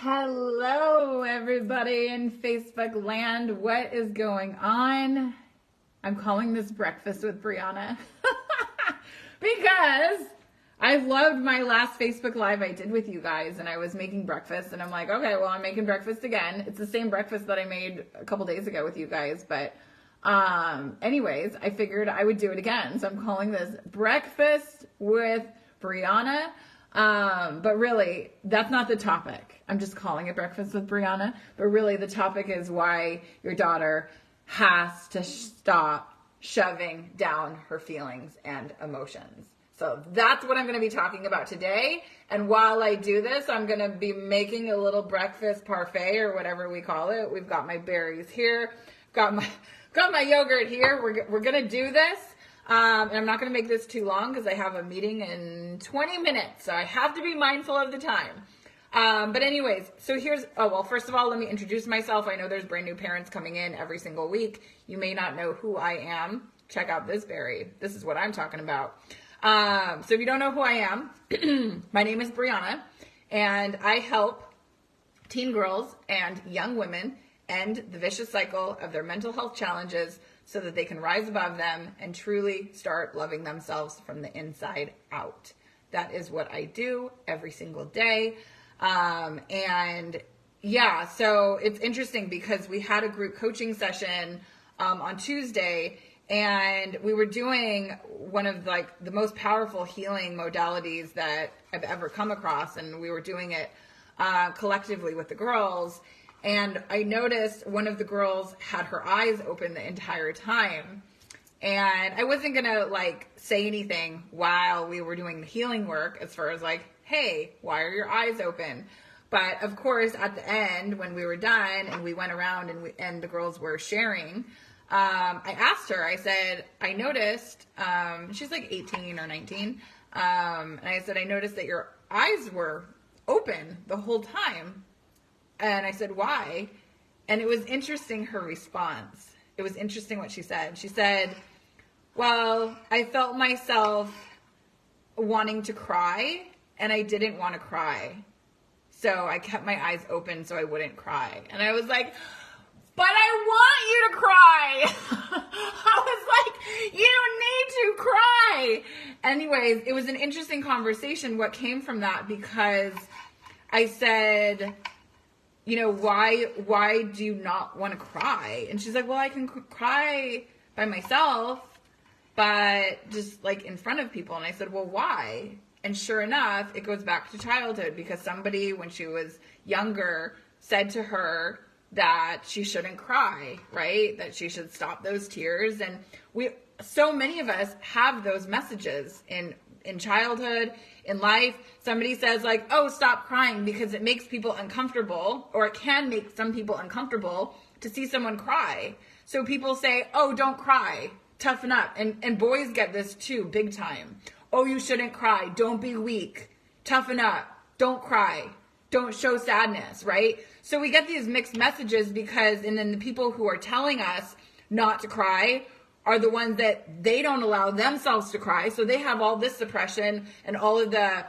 Hello, everybody in Facebook land. What is going on? I'm calling this Breakfast with Brianna because I loved my last Facebook Live I did with you guys, and I was making breakfast, and I'm like, okay, well, I'm making breakfast again. It's the same breakfast that I made a couple days ago with you guys, but anyways, I figured I would do it again. So I'm calling this Breakfast with Brianna. But really, that's not the topic. I'm just calling it Breakfast with Brianna. But really, the topic is why your daughter has to stop shoving down her feelings and emotions. So that's what I'm going to be talking about today. And while I do this, I'm going to be making a little breakfast parfait or whatever we call it. We've got my berries here. Got my yogurt here. We're going to do this. And I'm not going to make this too long because I have a meeting in 20 minutes. So I have to be mindful of the time. But anyways, so first of all, let me introduce myself. I know there's brand new parents coming in every single week. You may not know who I am. Check out this berry. This is what I'm talking about. So if you don't know who I am, my name is Brianna, and I help teen girls and young women end the vicious cycle of their mental health challenges so that they can rise above them and truly start loving themselves from the inside out. That is what I do every single day. So it's interesting because we had a group coaching session on Tuesday, and we were doing one of the most powerful healing modalities that I've ever come across, and we were doing it collectively with the girls. And I noticed one of the girls had her eyes open the entire time. And I wasn't going to say anything while we were doing the healing work as far as hey, why are your eyes open? But of course, at the end, when we were done and we went around and the girls were sharing, I asked her, I said, I noticed, she's 18 or 19. And I said, I noticed that your eyes were open the whole time. And I said, why? And it was interesting, her response. It was interesting what she said. She said, well, I felt myself wanting to cry, and I didn't want to cry. So I kept my eyes open so I wouldn't cry. And I was like, but I want you to cry. I was like, you need to cry. Anyways, it was an interesting conversation what came from that, because I said, why do you not want to cry? And she's like, well, I can cry by myself, but just in front of people. And I said, well, why? And sure enough, it goes back to childhood, because somebody, when she was younger, said to her that she shouldn't cry, right? That she should stop those tears. And so many of us have those messages in childhood, in life. Somebody says oh, stop crying because it makes people uncomfortable, or it can make some people uncomfortable to see someone cry. So people say, oh, don't cry, toughen up. And boys get this too, big time. Oh, you shouldn't cry. Don't be weak. Toughen up. Don't cry. Don't show sadness, right? So we get these mixed messages and then the people who are telling us not to cry are the ones that they don't allow themselves to cry. So they have all this suppression and all of the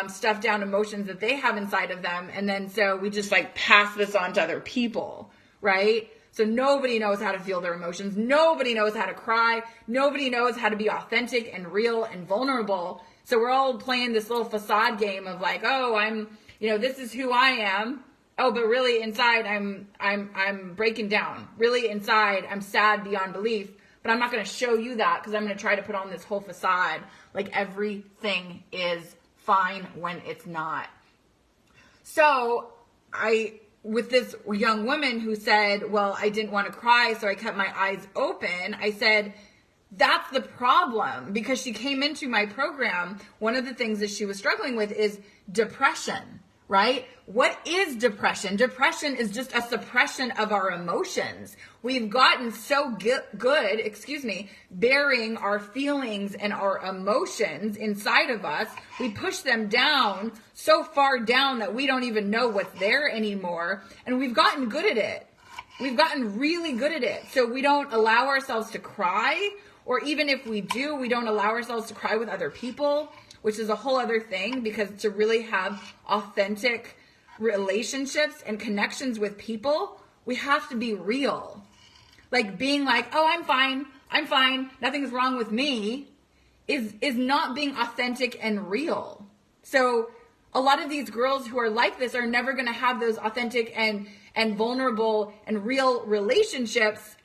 stuffed down emotions that they have inside of them. And then so we just pass this on to other people, right? So nobody knows how to feel their emotions. Nobody knows how to cry. Nobody knows how to be authentic and real and vulnerable. So we're all playing this little facade game of oh, I'm, this is who I am. Oh, but really inside I'm breaking down. Really inside I'm sad beyond belief. But I'm not going to show you that because I'm going to try to put on this whole facade everything is fine when it's not. So with this young woman who said, well, I didn't want to cry, so I kept my eyes open, I said, that's the problem, because she came into my program. One of the things that she was struggling with is depression, right? What is depression? Depression is just a suppression of our emotions. We've gotten so good, burying our feelings and our emotions inside of us. We push them down so far down that we don't even know what's there anymore. And we've gotten good at it. We've gotten really good at it. So we don't allow ourselves to cry, or even if we do, we don't allow ourselves to cry with other people, which is a whole other thing, because to really have authentic relationships and connections with people, we have to be real. Like being like, oh, I'm fine, nothing's wrong with me, is not being authentic and real. So a lot of these girls who are like this are never going to have those authentic and vulnerable and real relationships,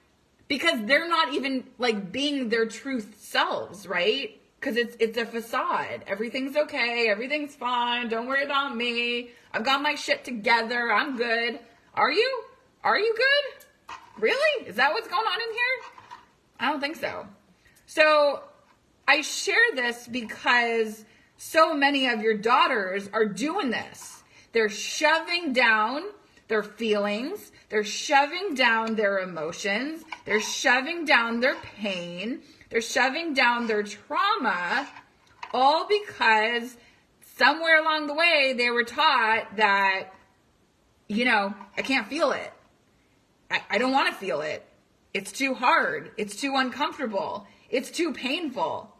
because they're not even like being their truth selves, right? Because it's a facade. Everything's okay, everything's fine, don't worry about me, I've got my shit together, I'm good. Are you good? Really? Is that what's going on in here? I don't think so. So I share this because so many of your daughters are doing this. They're shoving down their feelings. They're shoving down their emotions. They're shoving down their pain. They're shoving down their trauma, all because somewhere along the way they were taught that, I can't feel it. I don't want to feel it. It's too hard. It's too uncomfortable. It's too painful,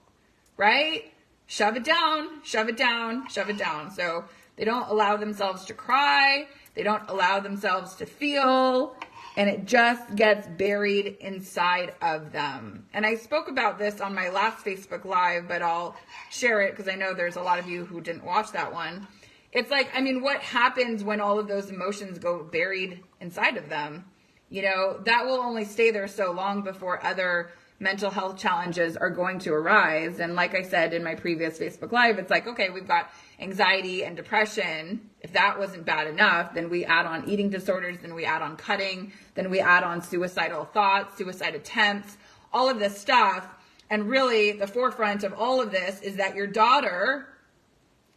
right? Shove it down, shove it down, shove it down. So they don't allow themselves to cry. They don't allow themselves to feel. And it just gets buried inside of them. And I spoke about this on my last Facebook Live, but I'll share it because I know there's a lot of you who didn't watch that one. It's like, what happens when all of those emotions go buried inside of them? That will only stay there so long before other mental health challenges are going to arise. And like I said in my previous Facebook Live, it's like, okay, we've got anxiety and depression. If that wasn't bad enough, then we add on eating disorders, then we add on cutting, then we add on suicidal thoughts, suicide attempts, all of this stuff. And really the forefront of all of this is that your daughter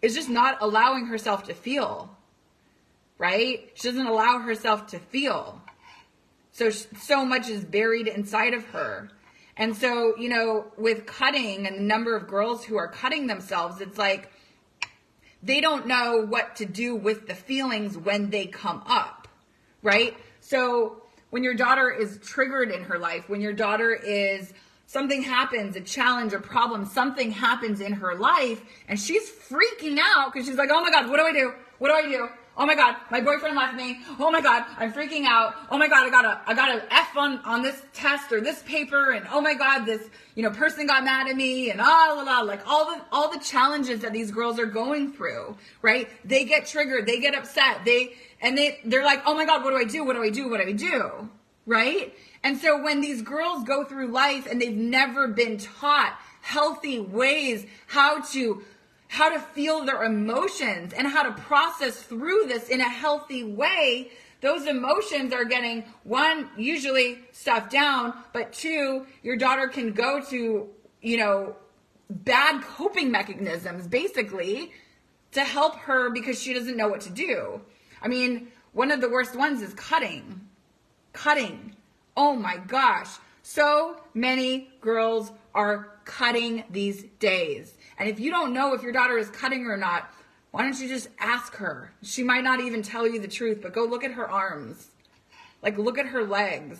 is just not allowing herself to feel, right? She doesn't allow herself to feel. So much is buried inside of her. And so, with cutting and the number of girls who are cutting themselves, it's like they don't know what to do with the feelings when they come up, right? So when your daughter is triggered in her life, when your daughter something happens, a challenge, a problem, something happens in her life, and she's freaking out because she's like, oh my God, what do I do? What do I do? Oh my God, my boyfriend left me. Oh my God, I'm freaking out. Oh my God, I got an F on this test or this paper, and oh my God, this person got mad at me, and like all the challenges that these girls are going through, right? They get triggered, they get upset, they're like, oh my God, what do I do? What do I do? What do I do? Right? And so when these girls go through life and they've never been taught healthy ways how to feel their emotions and how to process through this in a healthy way, those emotions are getting, one, usually stuffed down, but two, your daughter can go to, bad coping mechanisms, basically, to help her because she doesn't know what to do. One of the worst ones is cutting. Cutting. Oh my gosh. So many girls are cutting these days. And if you don't know if your daughter is cutting or not, why don't you just ask her? She might not even tell you the truth, but go look at her arms. Like, look at her legs.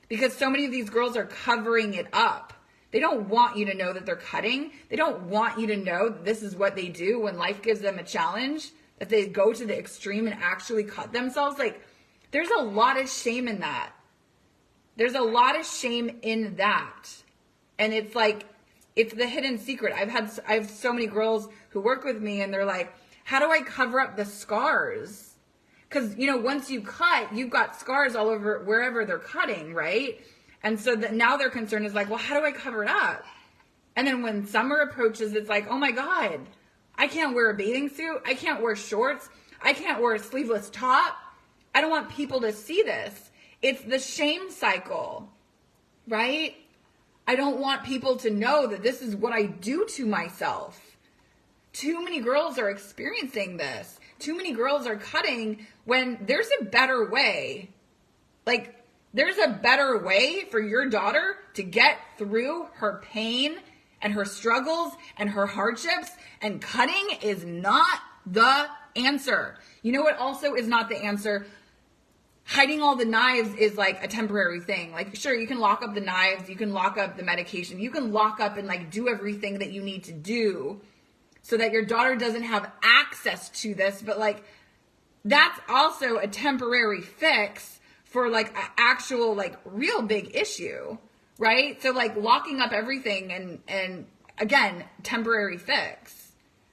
Because so many of these girls are covering it up. They don't want you to know that they're cutting. They don't want you to know that this is what they do when life gives them a challenge, that they go to the extreme and actually cut themselves. Like, there's a lot of shame in that. There's a lot of shame in that. And it's like, it's the hidden secret. I have so many girls who work with me and they're like, how do I cover up the scars? Because, once you cut, you've got scars all over wherever they're cutting, right? And so now their concern is like, well, how do I cover it up? And then when summer approaches, it's like, oh my God, I can't wear a bathing suit. I can't wear shorts. I can't wear a sleeveless top. I don't want people to see this. It's the shame cycle, right? I don't want people to know that this is what I do to myself. Too many girls are experiencing this. Too many girls are cutting when there's a better way. Like, there's a better way for your daughter to get through her pain and her struggles and her hardships, and cutting is not the answer. You know what also is not the answer? Hiding all the knives is like a temporary thing. Like, sure, you can lock up the knives, you can lock up the medication, you can lock up and like do everything that you need to do so that your daughter doesn't have access to this, but like, that's also a temporary fix for like an actual like real big issue, right? So like locking up everything and again, temporary fix,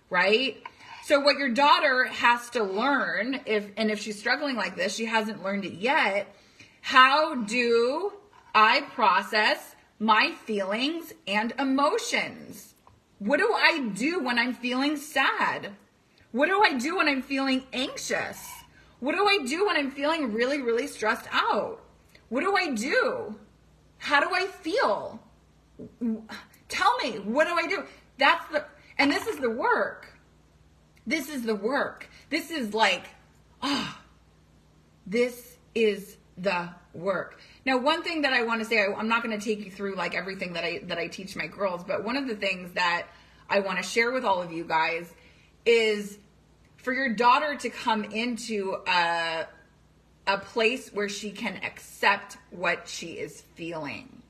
right? So what your daughter has to learn, if she's struggling like this, she hasn't learned it yet, how do I process my feelings and emotions? What do I do when I'm feeling sad? What do I do when I'm feeling anxious? What do I do when I'm feeling really, really stressed out? What do I do? How do I feel? Tell me, what do I do? And this is the work. This is the work. This is like, this is the work. Now, one thing that I want to say, I'm not going to take you through like everything that I teach my girls, but one of the things that I want to share with all of you guys is for your daughter to come into a place where she can accept what she is feeling.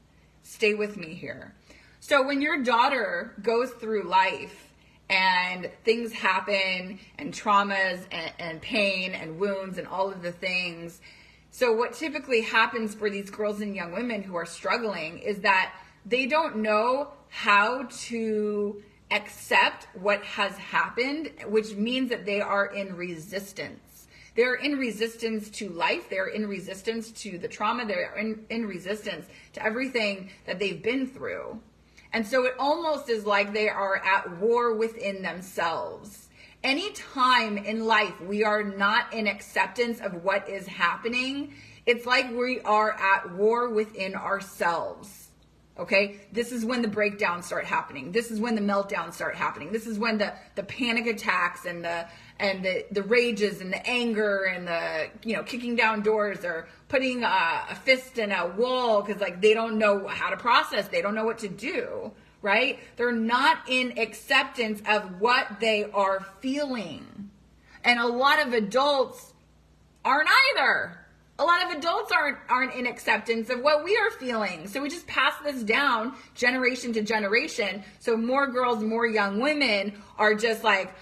Stay with me here. So when your daughter goes through life and things happen and traumas and pain and wounds and all of the things, so what typically happens for these girls and young women who are struggling is that they don't know how to accept what has happened, which means that they are in resistance. They're in resistance to life. They're in resistance to the trauma. They're in resistance to everything that they've been through. And so it almost is like they are at war within themselves. Anytime in life we are not in acceptance of what is happening, it's like we are at war within ourselves. Okay, this is when the breakdowns start happening. This is when the meltdowns start happening. This is when the panic attacks and the rages and the anger and the kicking down doors or putting a fist in a wall because like they don't know how to process. They don't know what to do. Right? They're not in acceptance of what they are feeling, and a lot of adults aren't either. A lot of adults aren't in acceptance of what we are feeling. So we just pass this down generation to generation. So more girls, more young women are just like,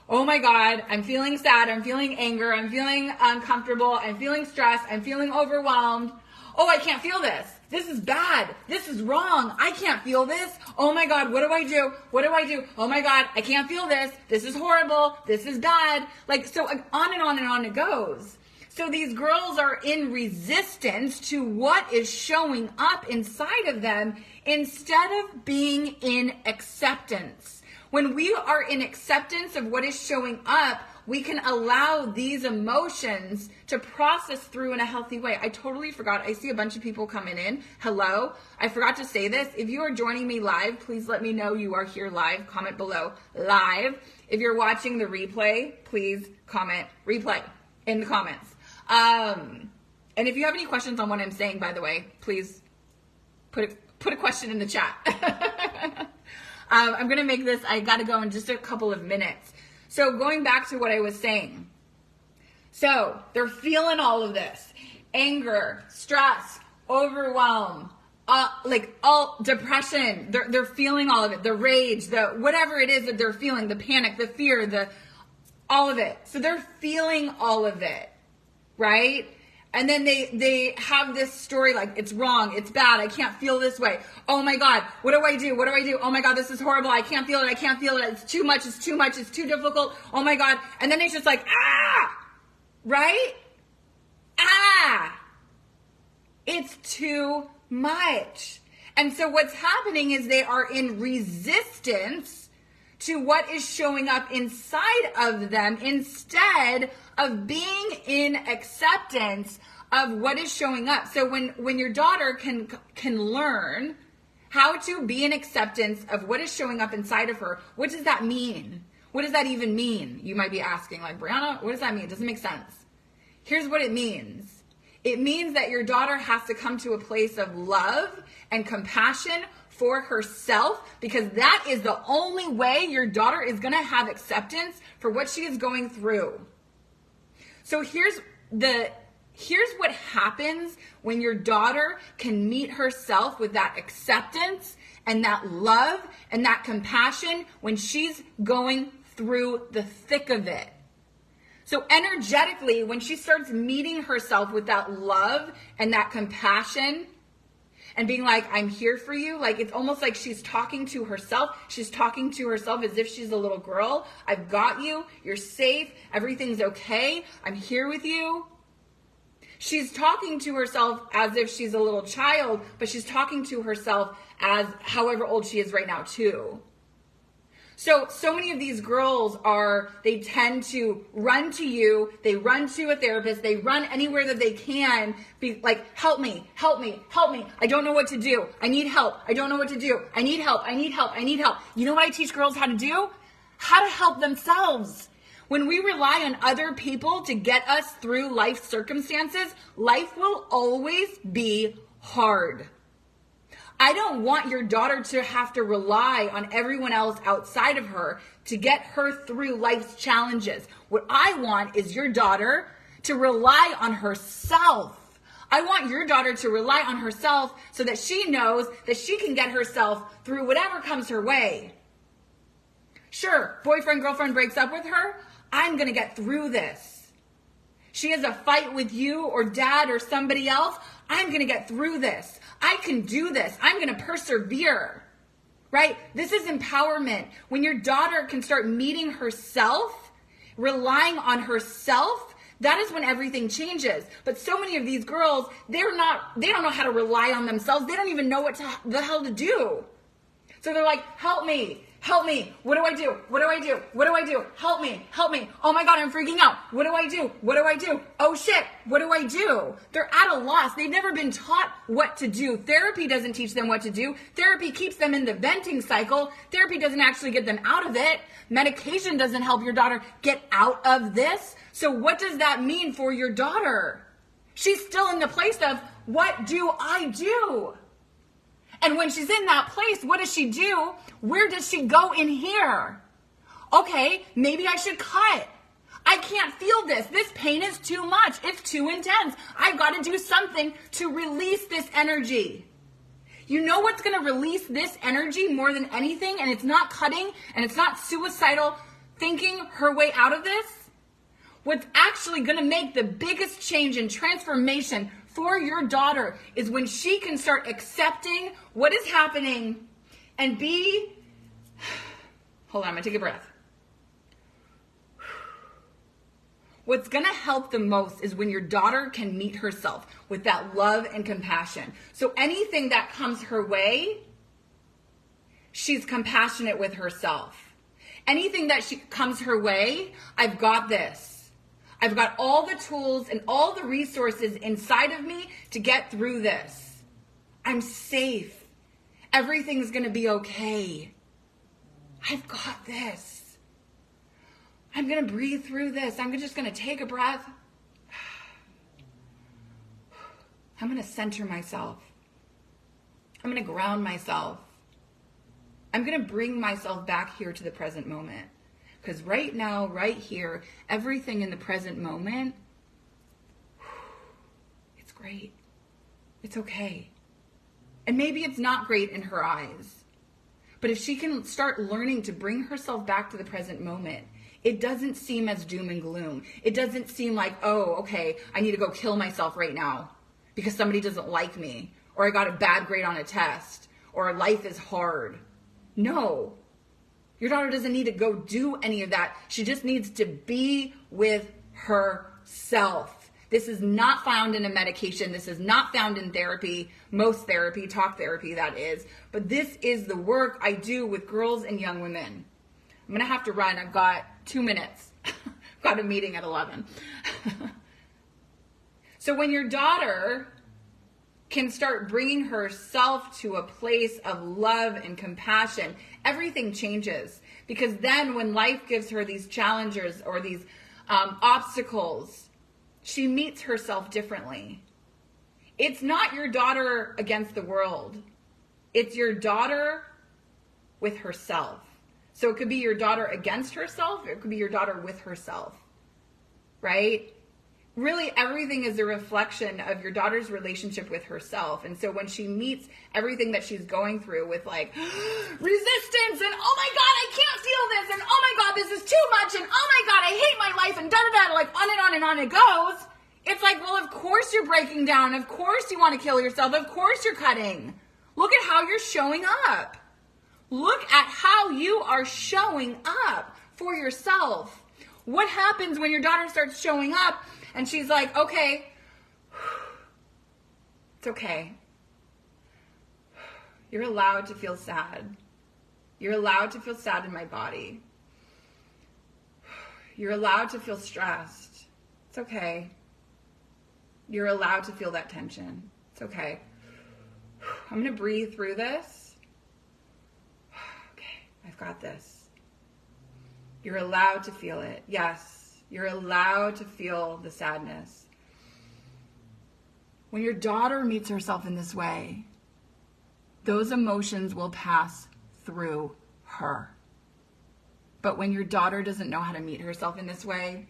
oh my God, I'm feeling sad. I'm feeling anger. I'm feeling uncomfortable. I'm feeling stressed. I'm feeling overwhelmed. Oh, I can't feel this. This is bad. This is wrong. I can't feel this. Oh my God, what do I do? What do I do? Oh my God, I can't feel this. This is horrible. This is bad. Like, so on and on and on it goes. So these girls are in resistance to what is showing up inside of them instead of being in acceptance. When we are in acceptance of what is showing up, we can allow these emotions to process through in a healthy way. I totally forgot. I see a bunch of people coming in. Hello. I forgot to say this. If you are joining me live, please let me know you are here live. Comment below live. If you're watching the replay, please comment replay in the comments. And if you have any questions on what I'm saying, by the way, please put a question in the chat. I'm going to make this, I got to go in just a couple of minutes. So going back to what I was saying. So they're feeling all of this. Anger, stress, overwhelm, all depression. They're feeling all of it. The rage, the whatever it is that they're feeling, the panic, the fear, all of it. So they're feeling all of it. Right? And then they have this story like, it's wrong, it's bad, I can't feel this way. Oh my God, what do I do? What do I do? Oh my God, this is horrible, I can't feel it, I can't feel it, it's too much, it's too difficult, oh my God. And then it's just like, right? It's too much. And so what's happening is they are in resistance to what is showing up inside of them instead of being in acceptance of what is showing up. So when your daughter can learn how to be in acceptance of what is showing up inside of her, what does that mean? What does that even mean? You might be asking, like, Brianna, what does that mean? It doesn't make sense. Here's what it means. It means that your daughter has to come to a place of love and compassion for herself, because that is the only way your daughter is going to have acceptance for what she is going through. So here's what happens when your daughter can meet herself with that acceptance and that love and that compassion when she's going through the thick of it. So energetically, when she starts meeting herself with that love and that compassion and being like, I'm here for you, like it's almost like she's talking to herself. She's talking to herself as if she's a little girl. I've got you. You're safe. Everything's okay. I'm here with you. She's talking to herself as if she's a little child, but she's talking to herself as however old she is right now too. So many of these girls they tend to run to you, they run to a therapist, they run anywhere that they can, be like, help me, help me, help me. I don't know what to do. I need help. I don't know what to do. I need help. I need help. I need help. You know what I teach girls how to do? How to help themselves. When we rely on other people to get us through life circumstances, life will always be hard. I don't want your daughter to have to rely on everyone else outside of her to get her through life's challenges. What I want is your daughter to rely on herself. I want your daughter to rely on herself so that she knows that she can get herself through whatever comes her way. Sure, boyfriend, girlfriend breaks up with her. I'm going to get through this. She has a fight with you or dad or somebody else. I'm going to get through this. I can do this. I'm going to persevere, right? This is empowerment. When your daughter can start meeting herself, relying on herself, that is when everything changes. But so many of these girls, they don't know how to rely on themselves. They don't even know what the hell to do. So they're like, help me. Help me. What do I do? What do I do? What do I do? Help me. Help me. Oh my God, I'm freaking out. What do I do? What do I do? Oh shit. What do I do? They're at a loss. They've never been taught what to do. Therapy doesn't teach them what to do. Therapy keeps them in the venting cycle. Therapy doesn't actually get them out of it. Medication doesn't help your daughter get out of this. So what does that mean for your daughter? She's still in the place of, what do I do? And when she's in that place, what does she do? Where does she go in here? Okay, maybe I should cut. I can't feel this. This pain is too much. It's too intense. I've got to do something to release this energy. You know what's going to release this energy more than anything? And it's not cutting and it's not suicidal thinking her way out of this. What's actually going to make the biggest change and transformation for your daughter is when she can start accepting what is happening and hold on, I'm going to take a breath. What's going to help the most is when your daughter can meet herself with that love and compassion. So anything that comes her way, she's compassionate with herself. Anything that comes her way, I've got this. I've got all the tools and all the resources inside of me to get through this. I'm safe. Everything's going to be okay. I've got this. I'm going to breathe through this. I'm just going to take a breath. I'm going to center myself. I'm going to ground myself. I'm going to bring myself back here to the present moment. Because right now, right here, everything in the present moment, it's great. It's okay. And maybe it's not great in her eyes. But if she can start learning to bring herself back to the present moment, it doesn't seem as doom and gloom. It doesn't seem like, oh, okay, I need to go kill myself right now because somebody doesn't like me, or I got a bad grade on a test, or life is hard. No. Your daughter doesn't need to go do any of that. She just needs to be with herself. This is not found in a medication. This is not found in therapy, most therapy, talk therapy, that is. But this is the work I do with girls and young women. I'm going to have to run. I've got 2 minutes. I've got a meeting at 11. So when your daughter can start bringing herself to a place of love and compassion, everything changes. Because then when life gives her these challenges or these obstacles, she meets herself differently. It's not your daughter against the world. It's your daughter with herself. So it could be your daughter against herself. It could be your daughter with herself, right? Really, everything is a reflection of your daughter's relationship with herself. And so when she meets everything that she's going through with like resistance and, oh my God, I can't feel this, and oh my God, this is too much, and oh my God, I hate my life, and da-da-da, like on and on and on it goes. It's like, well, of course you're breaking down. Of course you want to kill yourself. Of course you're cutting. Look at how you're showing up. Look at how you are showing up for yourself. What happens when your daughter starts showing up and she's like, okay, it's okay. You're allowed to feel sad. You're allowed to feel sad in my body. You're allowed to feel stressed. It's okay. You're allowed to feel that tension. It's okay. I'm going to breathe through this. Okay, I've got this. You're allowed to feel it. Yes, you're allowed to feel the sadness. When your daughter meets herself in this way, those emotions will pass through her. But when your daughter doesn't know how to meet herself in this way,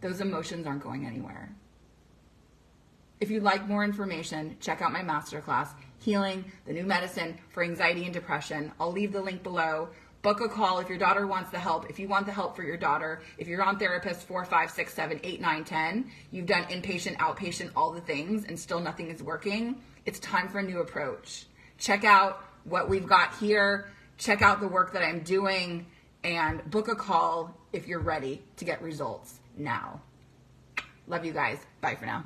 those emotions aren't going anywhere. If you'd like more information, check out my masterclass, Healing the New Medicine for Anxiety and Depression. I'll leave the link below. Book a call if your daughter wants the help. If you want the help for your daughter, if you're on therapist 4, 5, 6, 7, 8, 9, 10, you've done inpatient, outpatient, all the things, and still nothing is working, it's time for a new approach. Check out what we've got here. Check out the work that I'm doing, and book a call if you're ready to get results now. Love you guys. Bye for now.